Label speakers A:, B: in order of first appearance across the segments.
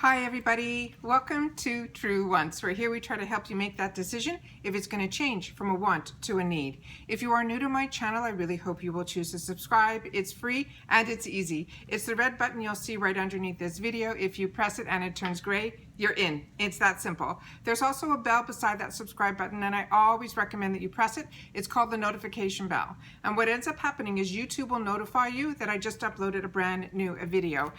A: Hi everybody, welcome to True Wants, where here we try to help you make that decision if it's going to change from a want to a need. If you are new to my channel, I really hope you will choose to subscribe. It's free and it's easy. It's the red button you'll see right underneath this video. If you press it and it turns gray, you're in. It's that simple. There's also a bell beside that subscribe button, and I always recommend that you press it. It's called the notification bell. And what ends up happening is YouTube will notify you that I just uploaded a brand new video.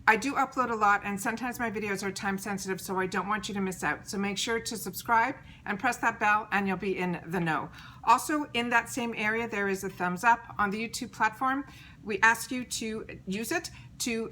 A: I do upload a lot, and sometimes my videos are time sensitive, so I don't want you to miss out. So make sure to subscribe and press that bell and you'll be in the know. Also in that same area, there is a thumbs up on the YouTube platform. We ask you to use it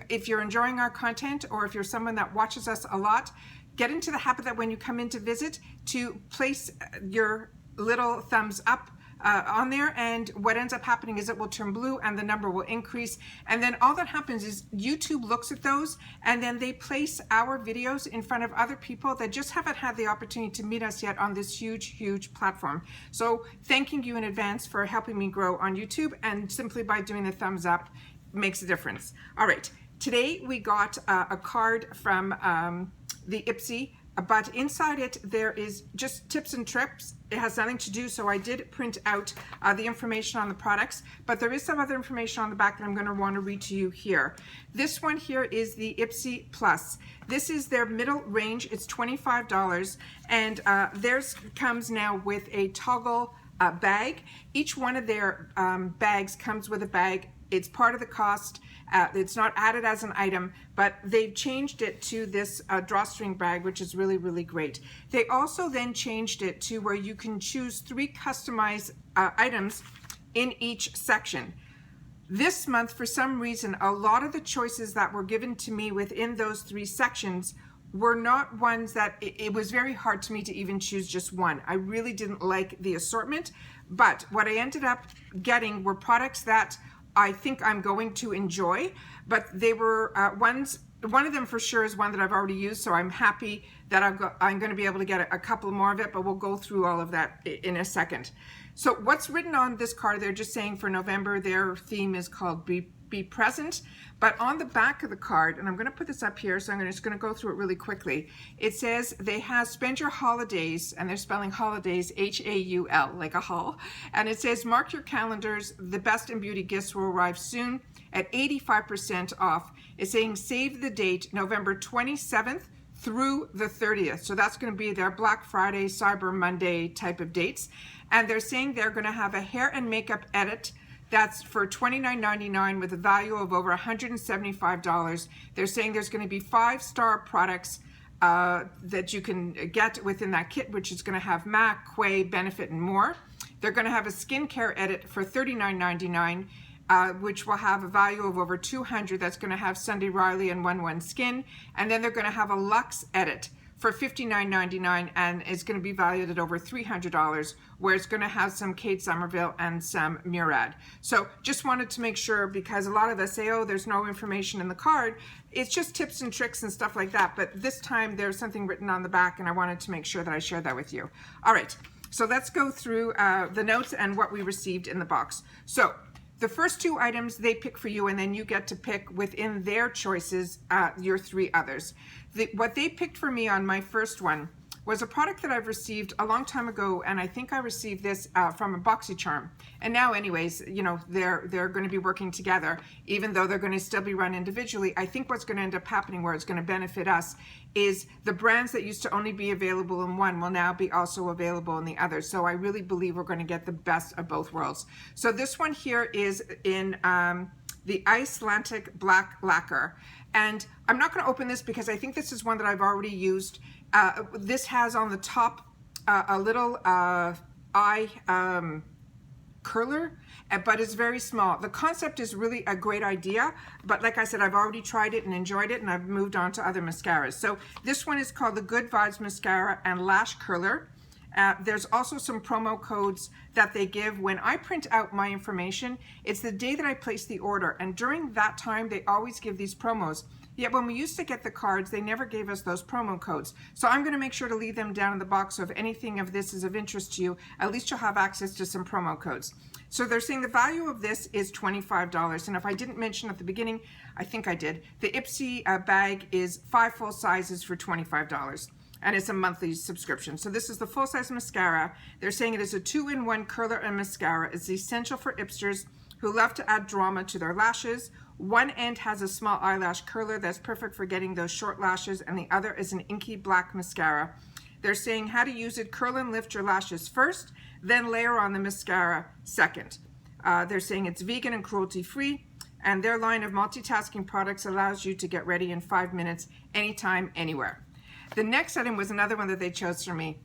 A: if you're enjoying our content, or if you're someone that watches us a lot, get into the habit that when you come in to visit, to place your little thumbs up on there, and what ends up happening is it will turn blue and the number will increase, and then all that happens is YouTube looks at those and then they place our videos in front of other people that just haven't had the opportunity to meet us yet on this huge platform. So thanking you in advance for helping me grow on YouTube, and simply by doing the thumbs up makes a difference. All right, today we got a card from the IPSY, but inside it there is just tips and tricks. It has nothing to do, so I did print out the information on the products, but there is some other information on the back that I'm going to want to read to you here. This one here is the IPSY Plus. This is their middle range. It's $25, and theirs comes now with a toggle bag. Each one of their bags comes with a bag. It's part of the cost. It's not added as an item, but they've changed it to this drawstring bag, which is really great. They also then changed it to where you can choose 3 customized items in each section. This month, for some reason, a lot of the choices that were given to me within those 3 sections were not ones that it was very hard to me to even choose just one. I really didn't like the assortment, but what I ended up getting were products that I think I'm going to enjoy, but they were one of them for sure is one that I've already used, so I'm happy that I'm going to be able to get a couple more of it, but we'll go through all of that in a second. So what's written on this card, they're just saying for November, their theme is called Be Present. But on the back of the card, and I'm going to put this up here, so I'm just going to go through it really quickly. It says they have spend your holidays, and they're spelling holidays H-A-U-L, like a hall. And it says mark your calendars, the best in beauty gifts will arrive soon at 85% off. It's saying save the date November 27th through the 30th. So that's going to be their Black Friday, Cyber Monday type of dates. And they're saying they're going to have a hair and makeup edit that's for $29.99 with a value of over $175. They're saying there's going to be 5-star products that you can get within that kit, which is going to have MAC, Quay, Benefit, and more. They're going to have a skincare edit for $39.99, which will have a value of over $200. That's going to have Sunday Riley and 1-1 Skin. And then they're going to have a Luxe edit for $59.99, and it's going to be valued at over $300, where it's going to have some Kate Somerville and some Murad. So just wanted to make sure, because a lot of us say, oh, there's no information in the card. It's just tips and tricks and stuff like that. But this time there's something written on the back, and I wanted to make sure that I shared that with you. All right, so let's go through the notes and what we received in the box. So the first 2 items they pick for you, and then you get to pick within their choices your 3 others. What they picked for me on my first one was a product that I've received a long time ago, and I think I received this from a BoxyCharm. And now anyways, you know, they're going to be working together, even though they're going to still be run individually. I think what's going to end up happening, where it's going to benefit us, is the brands that used to only be available in one will now be also available in the other. So I really believe we're going to get the best of both worlds. So this one here is in the Icelandic Black Lacquer. And I'm not going to open this because I think this is one that I've already used. This has on the top a little eye curler, but it's very small. The concept is really a great idea, but like I said, I've already tried it and enjoyed it, and I've moved on to other mascaras. So this one is called the Good Vibes Mascara and Lash Curler. There's also some promo codes that they give when I print out my information. It's the day that I place the order, and during that time they always give these promos. Yet when we used to get the cards, they never gave us those promo codes. So I'm going to make sure to leave them down in the box, so if anything of this is of interest to you, at least you'll have access to some promo codes. So they're saying the value of this is $25. And if I didn't mention at the beginning, I think I did, the IPSY bag is 5 full sizes for $25. And it's a monthly subscription. So this is the full-size mascara. They're saying it is a 2-in-1 curler and mascara. It's essential for hipsters who love to add drama to their lashes. One end has a small eyelash curler that's perfect for getting those short lashes, and the other is an inky black mascara. They're saying how to use it: curl and lift your lashes first, then layer on the mascara second. They're saying it's vegan and cruelty-free, and their line of multitasking products allows you to get ready in 5 minutes, anytime, anywhere. The next item was another one that they chose for me.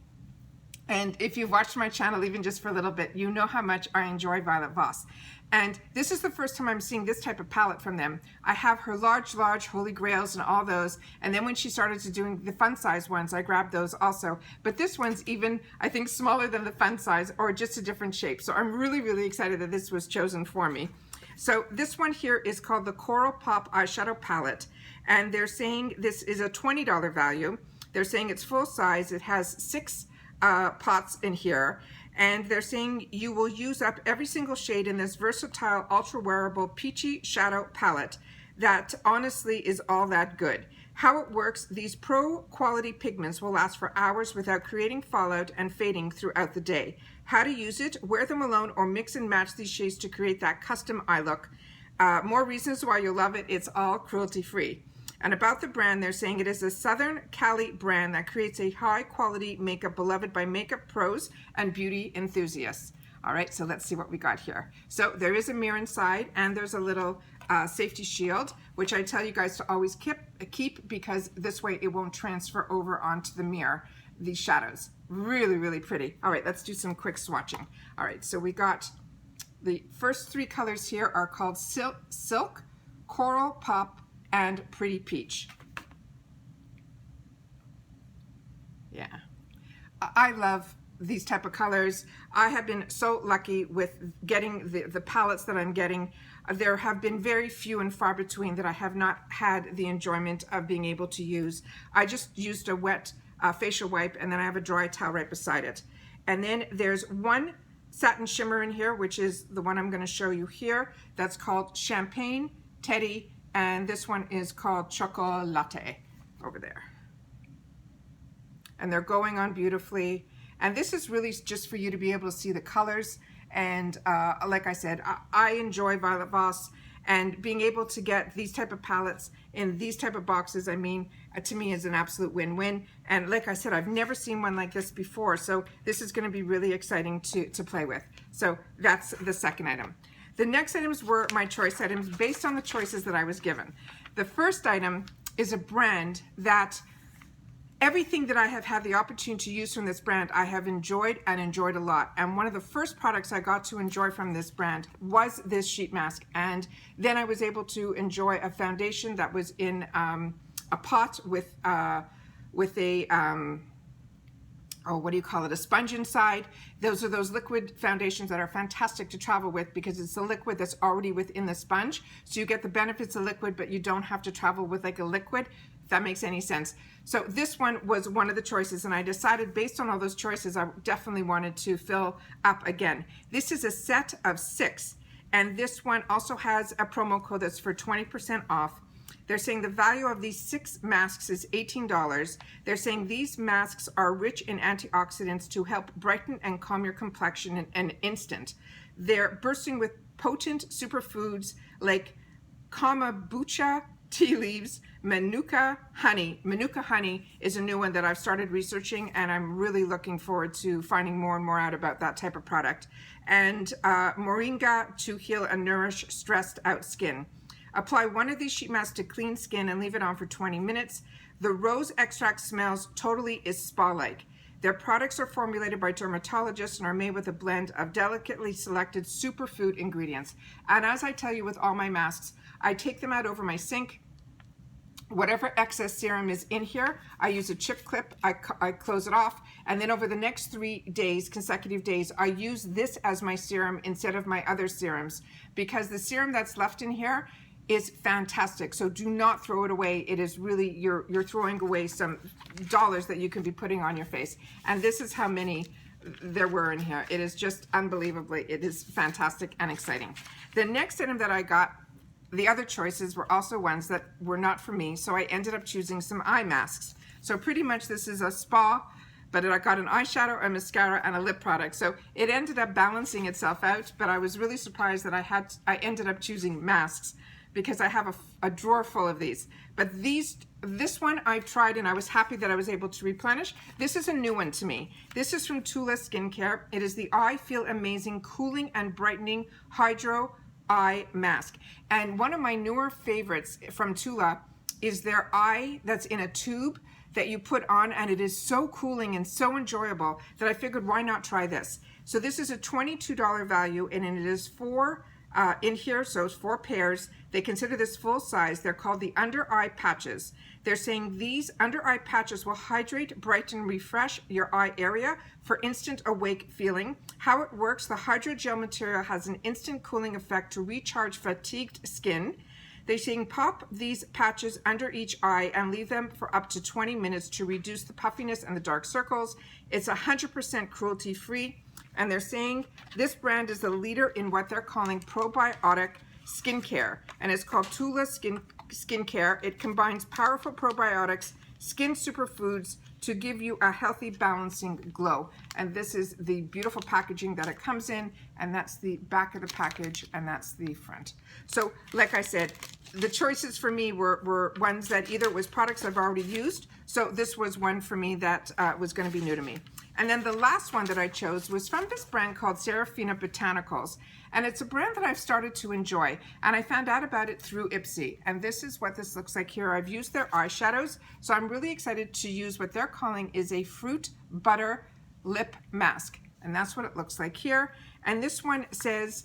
A: And if you've watched my channel even just for a little bit, you know how much I enjoy Violet Voss. And this is the first time I'm seeing this type of palette from them. I have her large Holy Grails and all those. And then when she started to doing the fun size ones, I grabbed those also. But this one's even, I think, smaller than the fun size, or just a different shape. So I'm really excited that this was chosen for me. So this one here is called the Coral Pop Eyeshadow Palette. And they're saying this is a $20 value. They're saying it's full size. It has 6 pots in here. And they're saying you will use up every single shade in this versatile, ultra wearable, peachy shadow palette that honestly is all that good. How it works: these pro quality pigments will last for hours without creating fallout and fading throughout the day. How to use it: wear them alone or mix and match these shades to create that custom eye look. More reasons why you'll love it. It's all cruelty free. And about the brand, they're saying it is a Southern Cali brand that creates a high-quality makeup beloved by makeup pros and beauty enthusiasts. All right, so let's see what we got here. So there is a mirror inside, and there's a little safety shield, which I tell you guys to always keep, because this way it won't transfer over onto the mirror, these shadows. Really pretty. All right, let's do some quick swatching. All right, so we got the first 3 colors here are called Silk, Coral Pop, and Pretty Peach. Yeah, I love these type of colors. I have been so lucky with getting the palettes that I'm getting. There have been very few and far between that I have not had the enjoyment of being able to use. I just used a wet facial wipe, and then I have a dry towel right beside it. And then there's one satin shimmer in here, which is the one I'm going to show you here. That's called Champagne Teddy. And this one is called Chocolate over there. And they're going on beautifully. And this is really just for you to be able to see the colors. And like I said, I enjoy Violet Voss. And being able to get these type of palettes in these type of boxes, I mean, to me is an absolute win-win. And like I said, I've never seen one like this before. So this is going to be really exciting to play with. So that's the second item. The next items were my choice items based on the choices that I was given. The first item is a brand that everything that I have had the opportunity to use from this brand, I have enjoyed and enjoyed a lot. And one of the first products I got to enjoy from this brand was this sheet mask. And then I was able to enjoy a foundation that was in a pot with a oh, what do you call it, a sponge inside. Those are those liquid foundations that are fantastic to travel with, because it's a liquid that's already within the sponge. So you get the benefits of liquid, but you don't have to travel with like a liquid, if that makes any sense. So this one was one of the choices, and I decided based on all those choices, I definitely wanted to fill up again. This is a set of 6, and this one also has a promo code that's for 20% off. They're saying the value of these 6 masks is $18. They're saying these masks are rich in antioxidants to help brighten and calm your complexion in an instant. They're bursting with potent superfoods like kombucha, tea leaves, manuka honey. Manuka honey is a new one that I've started researching, and I'm really looking forward to finding more and more out about that type of product. And moringa to heal and nourish stressed out skin. Apply one of these sheet masks to clean skin and leave it on for 20 minutes. The rose extract smells totally is spa-like. Their products are formulated by dermatologists and are made with a blend of delicately selected superfood ingredients. And as I tell you with all my masks, I take them out over my sink. Whatever excess serum is in here, I use a chip clip, I close it off, and then over the next 3 days, consecutive days, I use this as my serum instead of my other serums, because the serum that's left in here is fantastic. So do not throw it away. It is really, you're throwing away some dollars that you can be putting on your face. And this is how many there were in here. It is just unbelievably, it is fantastic and exciting. The next item that I got, the other choices were also ones that were not for me. So I ended up choosing some eye masks. So pretty much this is a spa, but I got an eyeshadow, a mascara, and a lip product. So it ended up balancing itself out, but I was really surprised that I ended up choosing masks because I have a drawer full of these. But this one I've tried and I was happy that I was able to replenish. This is a new one to me. This is from TULA Skincare. It is the I Feel Amazing Cooling and Brightening Hydro Eye Mask. And one of my newer favorites from TULA is their eye that's in a tube that you put on, and it is so cooling and so enjoyable that I figured why not try this. So this is a $22 value, and it is four in here, so it's 4 pairs. They consider this full size. They're called the under eye patches. They're saying these under eye patches will hydrate, brighten, refresh your eye area for instant awake feeling. How it works, the hydrogel material has an instant cooling effect to recharge fatigued skin. They're saying pop these patches under each eye and leave them for up to 20 minutes to reduce the puffiness and the dark circles. It's 100% cruelty free. And they're saying this brand is the leader in what they're calling probiotic skincare. And it's called TULA Skincare. It combines powerful probiotics, skin superfoods to give you a healthy, balancing glow. And this is the beautiful packaging that it comes in, and that's the back of the package, and that's the front. So, like I said, the choices for me were ones that either was products I've already used, so this was one for me that was going to be new to me. And then the last one that I chose was from this brand called SERAPHINE Botanicals. And it's a brand that I've started to enjoy. And I found out about it through IPSY. And this is what this looks like here. I've used their eyeshadows. So I'm really excited to use what they're calling is a fruit butter lip mask. And that's what it looks like here. And this one says,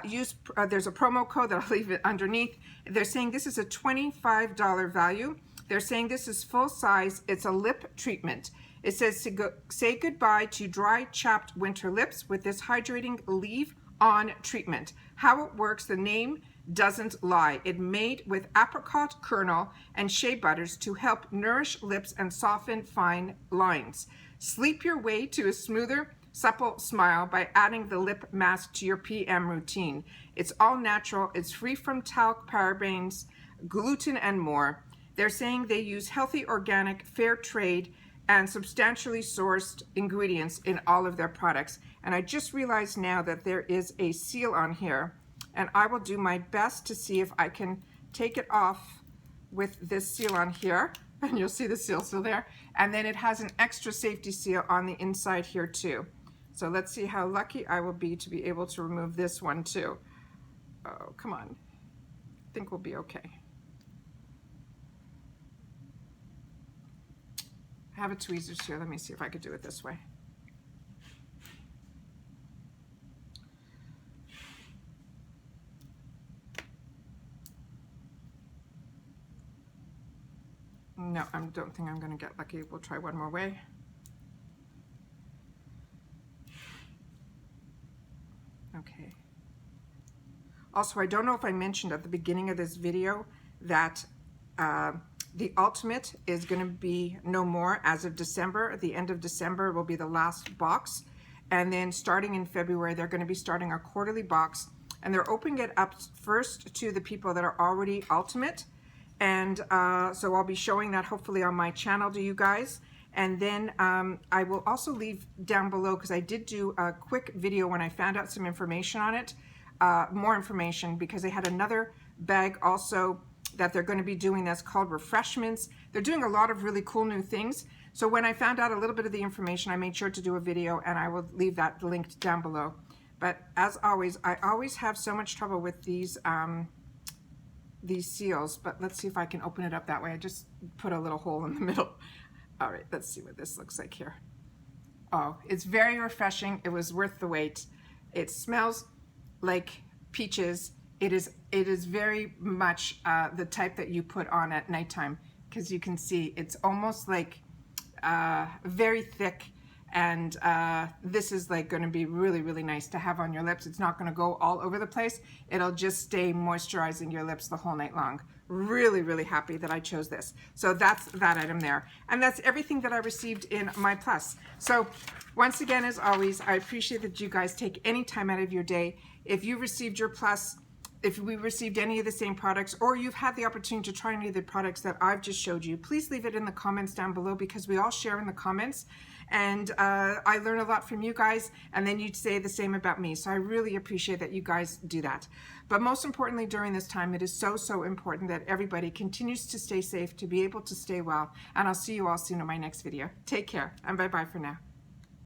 A: there's a promo code that I'll leave it underneath. They're saying this is a $25 value. They're saying this is full size. It's a lip treatment. It says to say goodbye to dry, chapped winter lips with this hydrating leave-on treatment. How it works, the name doesn't lie. It's made with apricot kernel and shea butters to help nourish lips and soften fine lines. Sleep your way to a smoother, supple smile by adding the lip mask to your PM routine. It's all natural. It's free from talc, parabens, gluten, and more. They're saying they use healthy, organic, fair trade, and substantially sourced ingredients in all of their products. And I just realized now that there is a seal on here, and I will do my best to see if I can take it off with this seal on here, and you'll see the seal still there. And then it has an extra safety seal on the inside here too. So let's see how lucky I will be to be able to remove this one too. Oh, come on. I think we'll be okay. I have a tweezers here. Let me see if I could do it this way. No, I don't think I'm going to get lucky. We'll try one more way. Okay. Also, I don't know if I mentioned at the beginning of this video that the Ultimate is going to be no more as of December. At the end of December will be the last box. And then starting in February, they're going to be starting a quarterly box. And they're opening it up first to the people that are already Ultimate. And so I'll be showing that hopefully on my channel to you guys. And then I will also leave down below, because I did do a quick video when I found out some information on it, more information, because they had another bag also that they're going to be doing that's called refreshments. They're doing a lot of really cool new things. So when I found out a little bit of the information, I made sure to do a video, and I will leave that linked down below. But as always, I always have so much trouble with these seals, but let's see if I can open it up that way. I just put a little hole in the middle. All right, let's see what this looks like here. Oh, it's very refreshing. It was worth the wait. It smells like peaches. It is very much the type that you put on at nighttime, because you can see it's almost like very thick, And this is like going to be really, really nice to have on your lips. It's not going to go all over the place. It'll just stay moisturizing your lips the whole night long. Really, really happy that I chose this. So that's that item there. And that's everything that I received in my Plus. So once again, as always, I appreciate that you guys take any time out of your day. If you received your Plus, if we received any of the same products, or you've had the opportunity to try any of the products that I've just showed you, please leave it in the comments down below, because we all share in the comments, and I learn a lot from you guys, and then you say the same about me. So I really appreciate that you guys do that. But most importantly, during this time, it is so, so important that everybody continues to stay safe, to be able to stay well, and I'll see you all soon in my next video. Take care, and bye-bye for now.